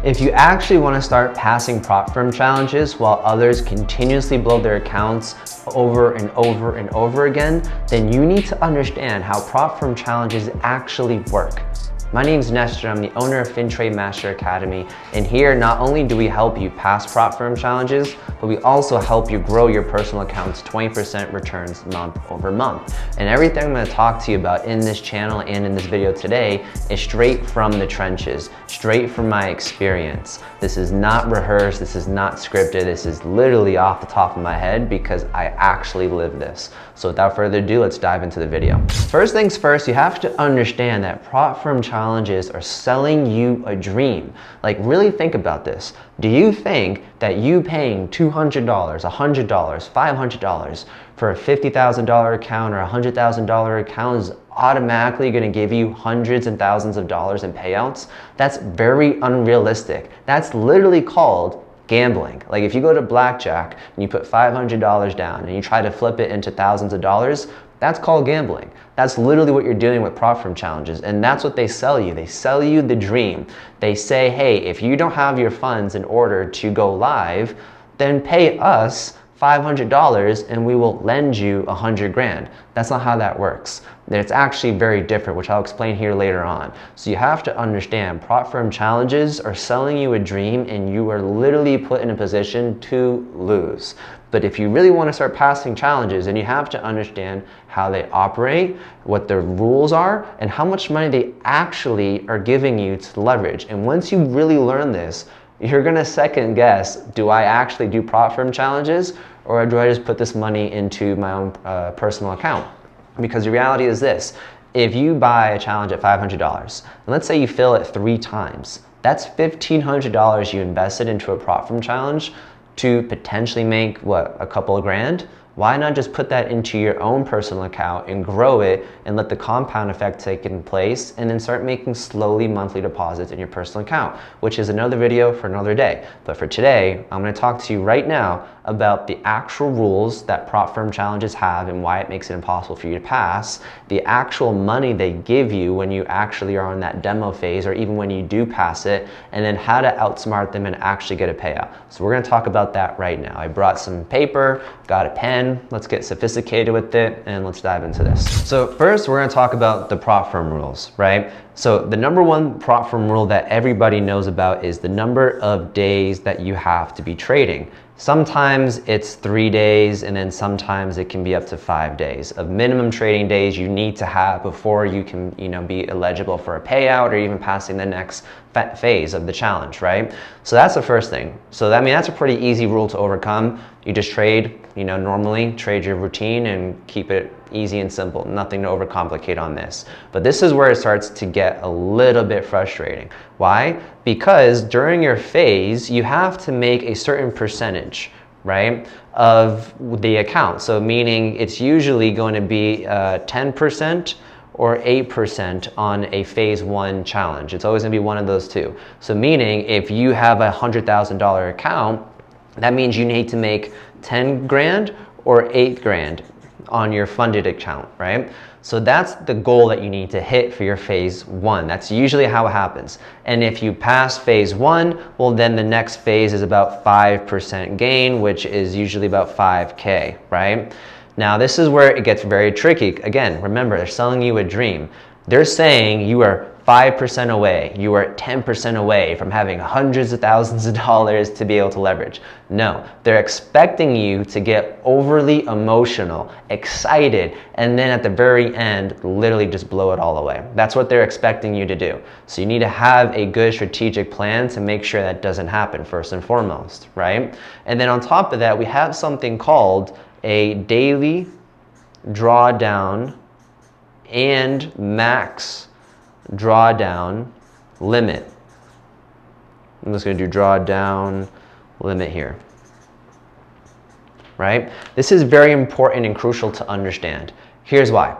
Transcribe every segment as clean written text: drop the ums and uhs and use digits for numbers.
If you actually want to start passing prop firm challenges while others continuously blow their accounts over and over and over again, then you need to understand how prop firm challenges actually work. My name is Nestor, I'm the owner of FinTrade Master Academy, and here not only do we help you pass prop firm challenges, but we also help you grow your personal accounts 20% returns month over month. And everything I'm going to talk to you about in this channel and in this video today is straight from the trenches, straight from my experience. This is not rehearsed, this is not scripted, this is literally off the top of my head because I actually live this. So without further ado, let's dive into the video. First things first, you have to understand that prop firm challenges are selling you a dream. Like, really think about this. Do you think that you paying $200, $100, $500 for a $50,000 account or a $100,000 account is automatically going to give you hundreds and thousands of dollars in payouts? That's very unrealistic. That's literally called gambling. Like, if you go to blackjack and you put $500 down and you try to flip it into thousands of dollars, that's called gambling. That's literally what you're doing with prop firm challenges, and that's what they sell you. They sell you the dream. They say, hey, if you don't have your funds in order to go live, then pay us $500 and we will lend you 100 grand. That's not how that works. It's actually very different, which I'll explain here later on. So you have to understand, prop firm challenges are selling you a dream and you are literally put in a position to lose. But if you really want to start passing challenges, then you have to understand how they operate, what their rules are, and how much money they actually are giving you to leverage. And once you really learn this, you're gonna second guess, do I actually do prop firm challenges, or do I just put this money into my own personal account? Because the reality is this: if you buy a challenge at $500, and let's say you fill it 3 times, that's $1,500 you invested into a prop firm challenge to potentially make, what, a couple of grand? Why not just put that into your own personal account and grow it and let the compound effect take in place, and then start making slowly monthly deposits in your personal account, which is another video for another day. But for today, I'm going to talk to you right now about the actual rules that prop firm challenges have and why it makes it impossible for you to pass, the actual money they give you when you actually are on that demo phase or even when you do pass it, and then how to outsmart them and actually get a payout. So we're going to talk about that right now. I brought some paper, got a pen. Let's get sophisticated with it and let's dive into this. So first, we're going to talk about the prop firm rules, right? So the number one prop firm rule that everybody knows about is the number of days that you have to be trading. Sometimes it's 3 days, and then sometimes it can be up to 5 days of minimum trading days you need to have before you can, be eligible for a payout or even passing the next phase of the challenge, right? So that's the first thing. So that's a pretty easy rule to overcome. You just trade, normally trade your routine and keep it easy and simple. Nothing to overcomplicate on this. But this is where it starts to get a little bit frustrating. Why? Because during your phase, you have to make a certain percentage, right, of the account. So meaning it's usually going to be 10% or 8% on a phase 1 challenge. It's always going to be one of those two. So meaning if you have a $100,000 account, that means you need to make 10 grand or 8 grand on your funded account, right? So that's the goal that you need to hit for your phase 1. That's usually how it happens. And if you pass phase 1, well, then the next phase is about 5% gain, which is usually about 5K, right? Now, this is where it gets very tricky. Again, remember, they're selling you a dream. They're saying you are 5% away, you are 10% away from having hundreds of thousands of dollars to be able to leverage. No, they're expecting you to get overly emotional, excited, and then at the very end, literally just blow it all away. That's what they're expecting you to do. So you need to have a good strategic plan to make sure that doesn't happen first and foremost, right? And then on top of that, we have something called a daily drawdown and max drawdown limit. I'm just going to do drawdown limit here, right? This is very important and crucial to understand. Here's why.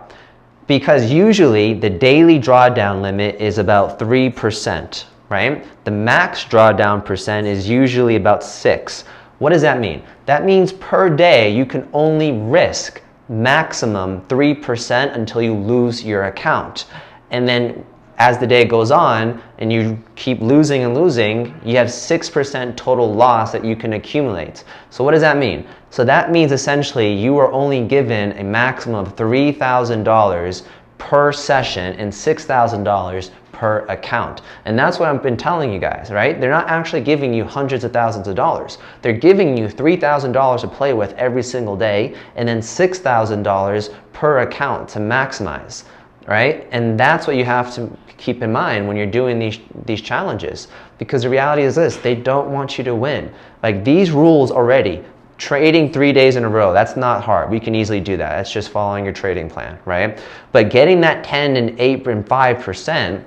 Because usually the daily drawdown limit is about 3%, right? The max drawdown percent is usually about 6. What does that mean? That means per day you can only risk maximum 3% until you lose your account. And then as the day goes on and you keep losing and losing, you have 6% total loss that you can accumulate. So what does that mean? So that means essentially you are only given a maximum of $3,000 per session and $6,000 per account. And that's what I've been telling you guys, right? They're not actually giving you hundreds of thousands of dollars. They're giving you $3,000 to play with every single day and then $6,000 per account to maximize, right? And that's what you have to keep in mind when you're doing these challenges, because the reality is this: they don't want you to win. Like these rules already, trading 3 days in a row, that's not hard. We can easily do that. That's just following your trading plan, right? But getting that 10 and 8 and 5%,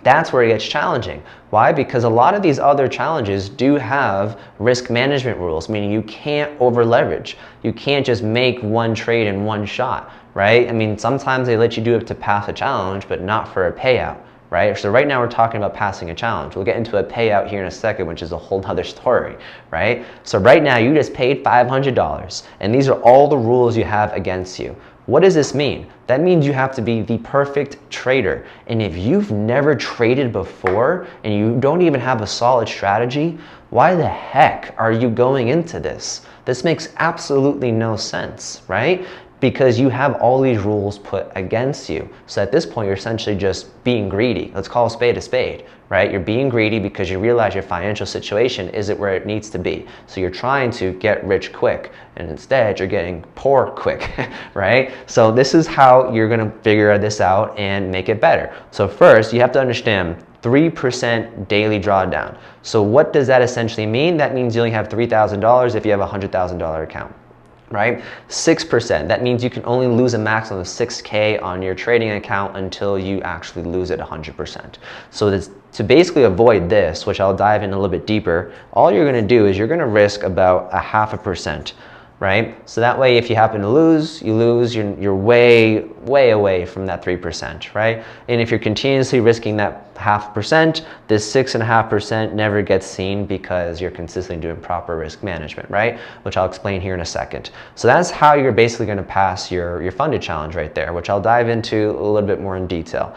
that's where it gets challenging. Why? Because a lot of these other challenges do have risk management rules, meaning you can't over leverage. You can't just make one trade in one shot, right? I mean, sometimes they let you do it to pass a challenge, but not for a payout, right? So right now we're talking about passing a challenge. We'll get into a payout here in a second, which is a whole other story, right? So right now you just paid $500, and these are all the rules you have against you. What does this mean? That means you have to be the perfect trader. And if you've never traded before and you don't even have a solid strategy, why the heck are you going into this? This makes absolutely no sense, right? Because you have all these rules put against you. So at this point, you're essentially just being greedy. Let's call a spade, right? You're being greedy because you realize your financial situation isn't where it needs to be. So you're trying to get rich quick, and instead you're getting poor quick, right? So this is how you're gonna figure this out and make it better. So first, you have to understand 3% daily drawdown. So what does that essentially mean? That means you only have $3,000 if you have a $100,000 account, right? 6%, that means you can only lose a maximum of 6K on your trading account until you actually lose it 100%. So this, to basically avoid this, which I'll dive in a little bit deeper, all you're gonna do is you're gonna risk about 0.5%, right? So that way, if you happen to lose, you lose, you're way away from that 3%, right? And if you're continuously risking that 0.5%, this 6.5% never gets seen because you're consistently doing proper risk management, right? Which I'll explain here in a second. So that's how you're basically gonna pass your funded challenge right there, which I'll dive into a little bit more in detail.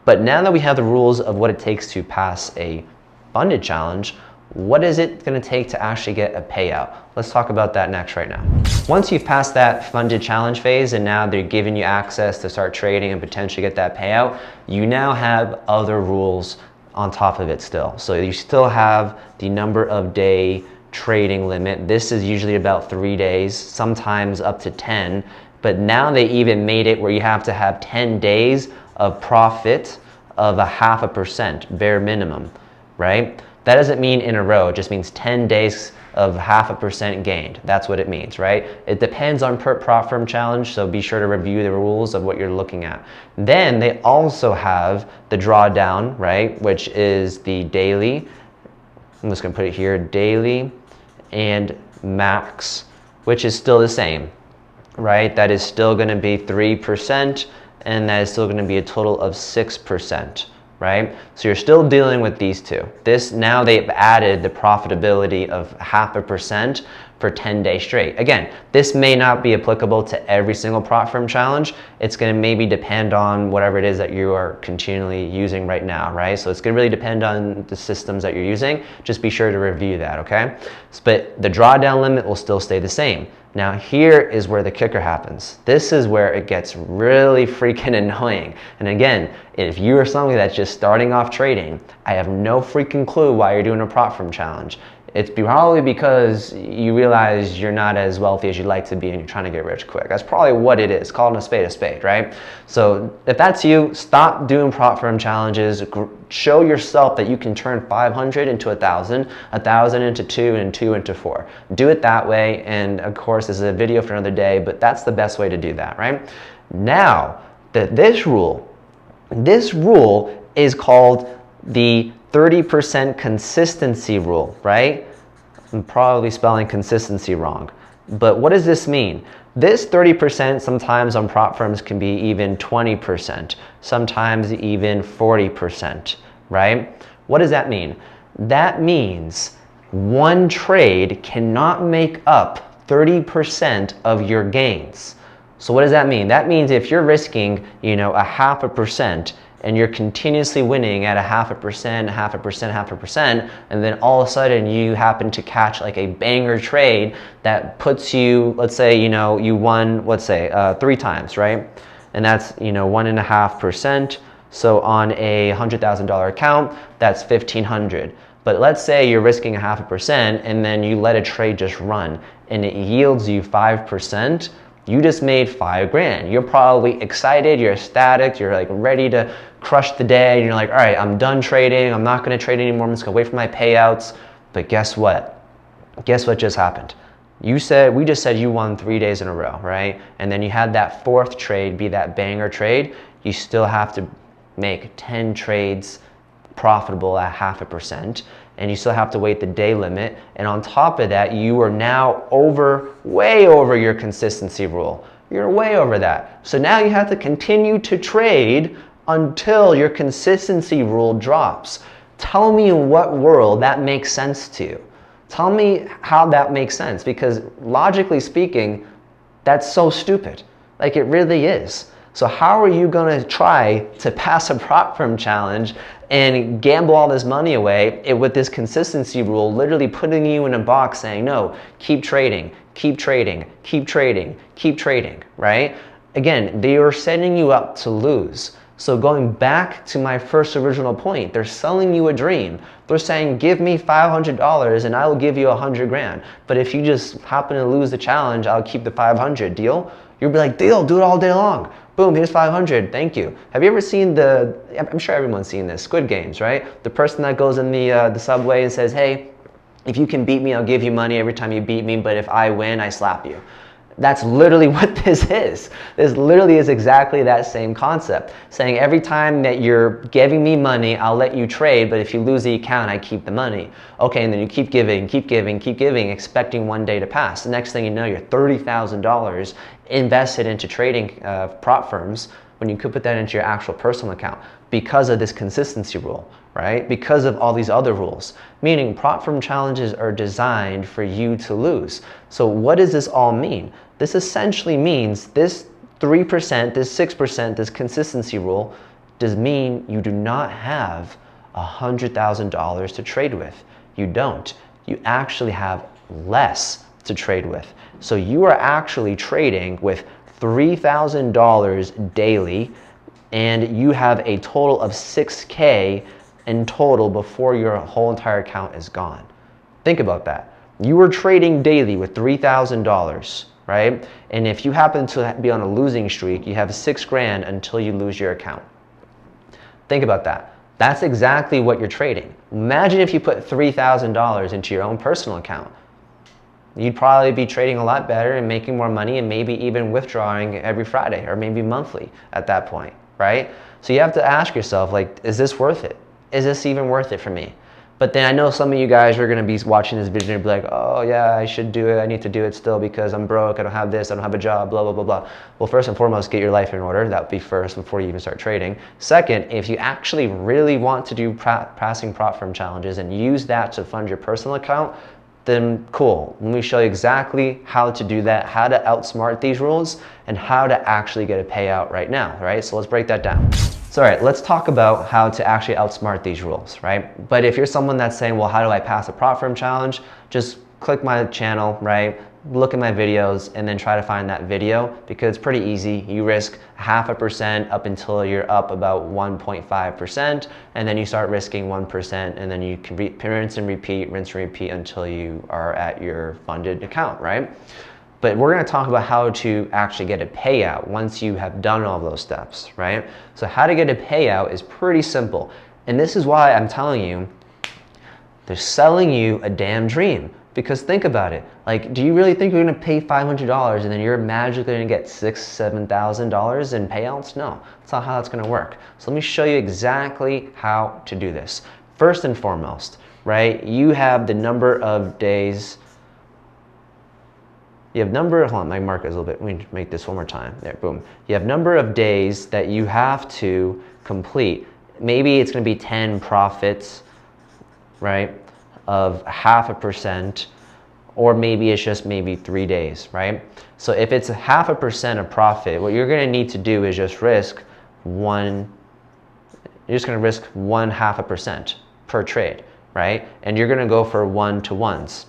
But now that we have the rules of what it takes to pass a funded challenge, what is it going to take to actually get a payout? Let's talk about that next right now. Once you've passed that funded challenge phase and now they're giving you access to start trading and potentially get that payout, you now have other rules on top of it still. So you still have the number of day trading limit. This is usually about 3 days, sometimes up to 10, but now they even made it where you have to have 10 days of profit of 0.5%, bare minimum, right? That doesn't mean in a row, it just means 10 days of 0.5% gained. That's what it means, right? It depends on per prop firm challenge, so be sure to review the rules of what you're looking at. Then they also have the drawdown, right, which is the daily. I'm just gonna put it here, daily and max, which is still the same, right? That is still gonna be 3%, and that is still gonna be a total of 6%. Right? So you're still dealing with these two. This, now they've added the profitability of 0.5% for 10 days straight. Again, this may not be applicable to every single prop firm challenge. It's gonna maybe depend on whatever it is that you are continually using right now, right? So it's gonna really depend on the systems that you're using. Just be sure to review that, okay? But the drawdown limit will still stay the same. Now here is where the kicker happens. This is where it gets really freaking annoying. And again, if you are somebody that's just starting off trading, I have no freaking clue why you're doing a prop firm challenge. It's probably because you realize you're not as wealthy as you'd like to be and you're trying to get rich quick. That's probably what it is, calling a spade, right? So if that's you, stop doing prop firm challenges. Show yourself that you can turn 500 into 1,000, 1,000 into 2, and 2 into 4. Do it that way, and of course this is a video for another day, but that's the best way to do that, right? Now, this rule is called the 30% consistency rule, right? I'm probably spelling consistency wrong. But what does this mean? This 30% sometimes on prop firms can be even 20%, sometimes even 40%, right? What does that mean? That means one trade cannot make up 30% of your gains. So what does that mean? That means if you're risking, 0.5% and you're continuously winning at a 0.5%, 0.5%, 0.5%, and then all of a sudden you happen to catch like a banger trade that puts you, let's say, you know, you won, let's say 3 times, right? And that's, you know, 1.5%. So on a $100,000 account, that's $1,500. But let's say you're risking 0.5% and then you let a trade just run and it yields you 5%. You just made $5,000. You're probably excited, you're ecstatic, you're like ready to crush the day. And you're like, all right, I'm done trading. I'm not gonna trade anymore. I'm just gonna wait for my payouts. But guess what? Guess what just happened? We just said you won 3 days in a row, right? And then you had that 4th trade be that banger trade. You still have to make 10 trades profitable at 0.5%, and you still have to wait the day limit. And on top of that, you are now way over your consistency rule. You're way over that. So now you have to continue to trade until your consistency rule drops. Tell me in what world that makes sense to you. Tell me how that makes sense, because logically speaking, that's so stupid. Like, it really is. So how are you gonna try to pass a prop firm challenge and gamble all this money away with this consistency rule literally putting you in a box saying, no, keep trading, keep trading, keep trading, keep trading, right? Again, they are setting you up to lose. So going back to my first original point, they're selling you a dream. They're saying, give me $500 and I will give you 100 grand. But if you just happen to lose the challenge, I'll keep the 500, deal? You'll be like, deal, do it all day long. Boom, here's 500, thank you. Have you ever seen I'm sure everyone's seen this, Squid Games, right? The person that goes in the subway and says, hey, if you can beat me, I'll give you money every time you beat me, but if I win, I slap you. That's literally what this is. This literally is exactly that same concept. Saying every time that you're giving me money, I'll let you trade, but if you lose the account, I keep the money. Okay, and then you keep giving, keep giving, keep giving, expecting one day to pass. The next thing you know, you're $30,000 invested into trading prop firms when you could put that into your actual personal account because of this consistency rule, right? Because of all these other rules. Meaning prop firm challenges are designed for you to lose. So what does this all mean? This essentially means this 3%, this 6%, this consistency rule does mean you do not have $100,000 to trade with. You don't. You actually have less to trade with. So you are actually trading with $3,000 daily, and you have a total of $6K in total before your whole entire account is gone. Think about that. You were trading daily with $3,000, right? And if you happen to be on a losing streak, you have 6 grand until you lose your account. Think about that. That's exactly what you're trading. Imagine if you put $3,000 into your own personal account. You'd probably be trading a lot better and making more money and maybe even withdrawing every Friday or maybe monthly at that point, right? So you have to ask yourself, like, is this worth it? Is this even worth it for me? But then I know some of you guys are going to be watching this video and be like, oh yeah, I should do it. I need to do it still because I'm broke. I don't have this. I don't have a job, blah, blah, blah, blah. Well, first and foremost, get your life in order. That would be first before you even start trading. Second, if you actually really want to do passing prop firm challenges and use that to fund your personal account, then cool. Let me show you exactly how to do that, how to outsmart these rules, and how to actually get a payout right now, right? So let's break that down. So all right, let's talk about how to actually outsmart these rules, right? But if you're someone that's saying, well, how do I pass a prop firm challenge? Just click my channel, right? Look at my videos and then try to find that video because it's pretty easy. You risk 0.5% up until you're up about 1.5%, and then you start risking 1%, and then you can rinse and repeat until you are at your funded account, right? But we're going to talk about how to actually get a payout once you have done all those steps, right? So how to get a payout is pretty simple. And this is why I'm telling you, they're selling you a damn dream. Because think about it, like, do you really think you're going to pay $500 and then you're magically going to get $6,000, $7,000 in payouts? No, that's not how that's going to work. So let me show you exactly how to do this. First and foremost, right, you have the number of days. You have hold on, my marker is a little bit, let me make this one more time. There, boom. You have number of days that you have to complete. Maybe it's going to be 10 profits, right, of 0.5%, or maybe it's just maybe 3 days, right? So if it's 0.5% of profit, what you're going to need to do is just risk 1 you're just going to risk 0.5% per trade, right? And you're going to go for 1-to-1s.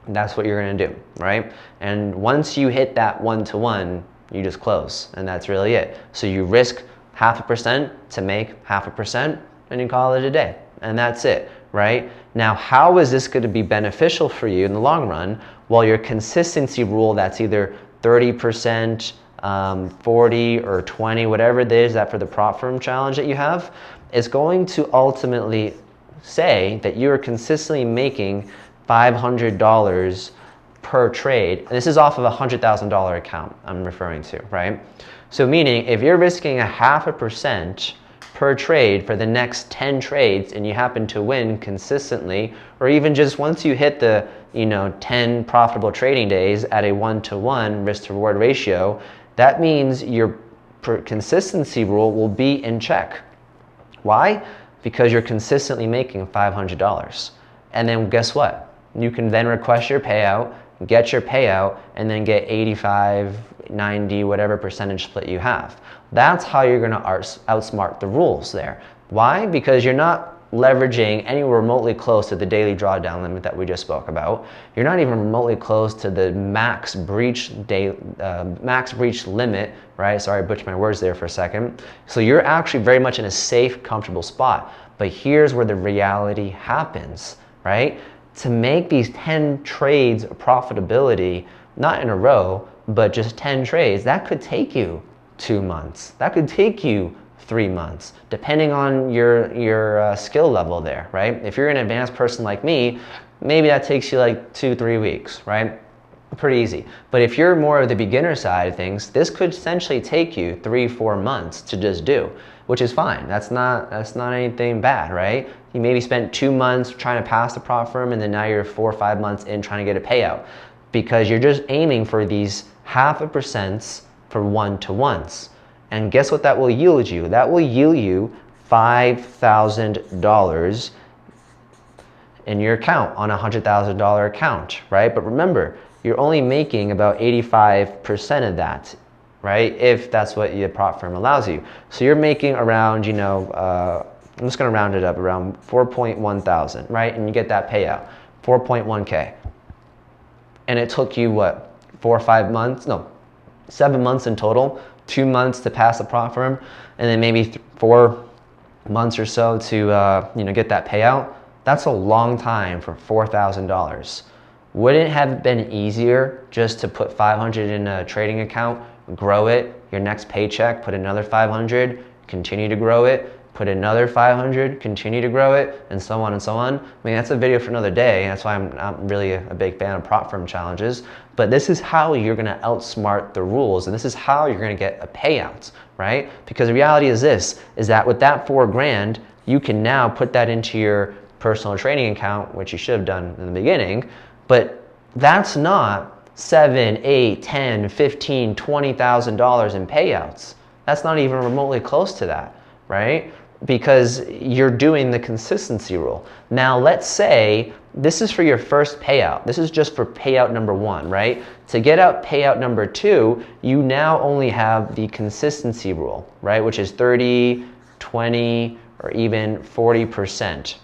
That's what you're going to do, right? And once you hit that 1-to-1, you just close, and that's really it. So you risk 0.5% to make 0.5%, and you call it a day, and that's it, right? Now, how is this going to be beneficial for you in the long run? Well, your consistency rule, that's either 30%, 40 or 20, whatever it is that for the prop firm challenge that you have, is going to ultimately say that you are consistently making $500 per trade. And this is off of a $100,000 account I'm referring to, right? So meaning if you're risking 0.5% per trade for the next 10 trades and you happen to win consistently, or even just once you hit the 10 profitable trading days at a 1-to-1 risk to reward ratio, that means your consistency rule will be in check. Why? Because you're consistently making $500. And then guess what? You can then request your payout, get your payout, and then get 85, 90, whatever percentage split you have. That's how you're going to outsmart the rules there. Why? Because you're not leveraging anywhere remotely close to the daily drawdown limit that we just spoke about. You're not even remotely close to the max breach limit, right? Sorry, I butchered my words there for a second. So you're actually very much in a safe, comfortable spot. But here's where the reality happens, right? To make these 10 trades of profitability, not in a row, but just 10 trades, that could take you 2 months. That could take you 3 months, depending on your skill level there, right? If you're an advanced person like me, maybe that takes you like 2-3 weeks, right? Pretty easy. But if you're more of the beginner side of things, this could essentially take you 3-4 months to just do, which is fine. That's not anything bad, right? You maybe spent 2 months trying to pass the prop firm, and then now you're 4 or 5 months in trying to get a payout, because you're just aiming for these 0.5% for 1-to-1s. And guess what that will yield you? That will yield you $5,000 in your account on a $100,000 account, right? But remember, you're only making about 85% of that, right? If that's what your prop firm allows you. So you're making around, I'm just going to round it up, around 4.1 thousand, right? And you get that payout, 4.1K. And it took you what, 4 or 5 months? No, 7 months in total. 2 months to pass the prop firm, and then maybe 4 months or so to get that payout. That's a long time for $4,000. Wouldn't it have been easier just to put 500 in a trading account, grow it, your next paycheck, put another 500, continue to grow it, put another 500, continue to grow it, and so on and so on? I mean, that's a video for another day. That's why I'm not really a big fan of prop firm challenges. But this is how you're going to outsmart the rules, and this is how you're going to get a payout, right? Because the reality is this, is that with that $4,000, you can now put that into your personal trading account, which you should have done in the beginning, but that's not $7,000, $8,000, $10,000, $15,000, $20,000 in payouts. That's not even remotely close to that, right? Because you're doing the consistency rule. Now, let's say this is for your first payout. This is just for payout number 1, right? To get out payout number 2, you now only have the consistency rule, right? Which is 30, 20, or even 40%,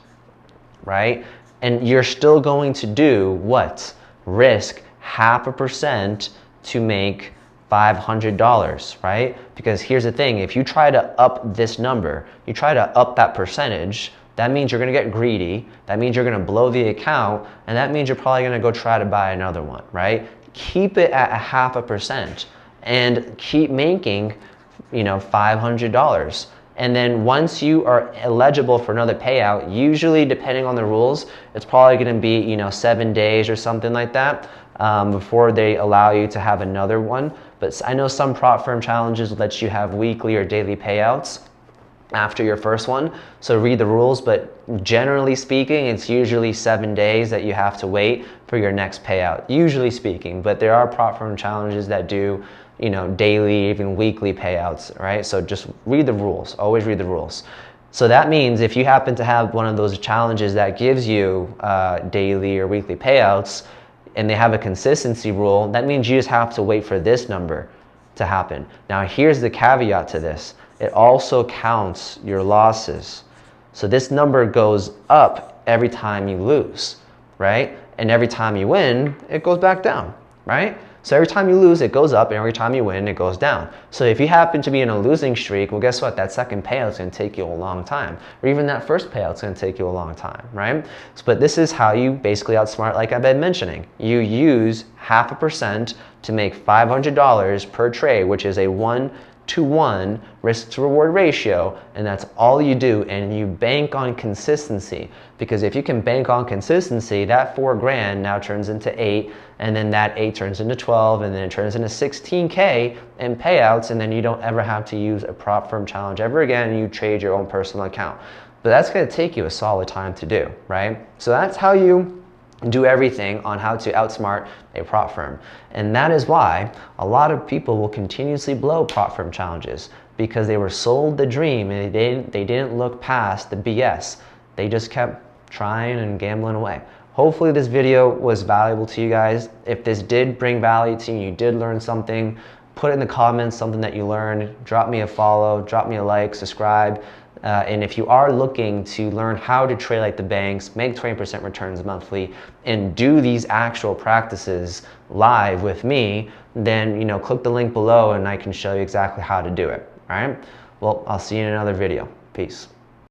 right? And you're still going to do what? Risk 0.5% to make $500, right? Because here's the thing, if you try to up this number, you try to up that percentage, that means you're going to get greedy, that means you're going to blow the account, and that means you're probably going to go try to buy another one, right? Keep it at 0.5% and keep making, $500. And then once you are eligible for another payout, usually depending on the rules, it's probably going to be 7 days or something like that before they allow you to have another one. But I know some prop firm challenges let you have weekly or daily payouts after your first one. So read the rules, but generally speaking, it's usually 7 days that you have to wait for your next payout, usually speaking. But there are prop firm challenges that do daily, even weekly payouts, right? So just read the rules, always read the rules. So that means if you happen to have one of those challenges that gives you daily or weekly payouts, and they have a consistency rule, that means you just have to wait for this number to happen. Now here's the caveat to this, it also counts your losses. So this number goes up every time you lose, right? And every time you win, it goes back down, right? So every time you lose, it goes up, and every time you win, it goes down. So if you happen to be in a losing streak, well, guess what? That second payout is going to take you a long time. Or even that first payout is going to take you a long time, right? So, but this is how you basically outsmart, like I've been mentioning. You use 0.5% to make $500 per trade, which is a 1-to-1 risk to reward ratio, and that's all you do, and you bank on consistency. Because if you can bank on consistency, that $4,000 now turns into 8, and then that 8 turns into 12, and then it turns into 16K in payouts, and then you don't ever have to use a prop firm challenge ever again, and you trade your own personal account. But that's going to take you a solid time to do, right? So that's how you do everything on how to outsmart a prop firm. And that is why a lot of people will continuously blow prop firm challenges, because they were sold the dream and they didn't look past the BS. They just kept trying and gambling away. Hopefully this video was valuable to you guys. If this did bring value to you, you did learn something, put in the comments something that you learned, drop me a follow, drop me a like, subscribe. And if you are looking to learn how to trade like the banks, make 20% returns monthly, and do these actual practices live with me, then click the link below and I can show you exactly how to do it. All right? Well, I'll see you in another video. Peace.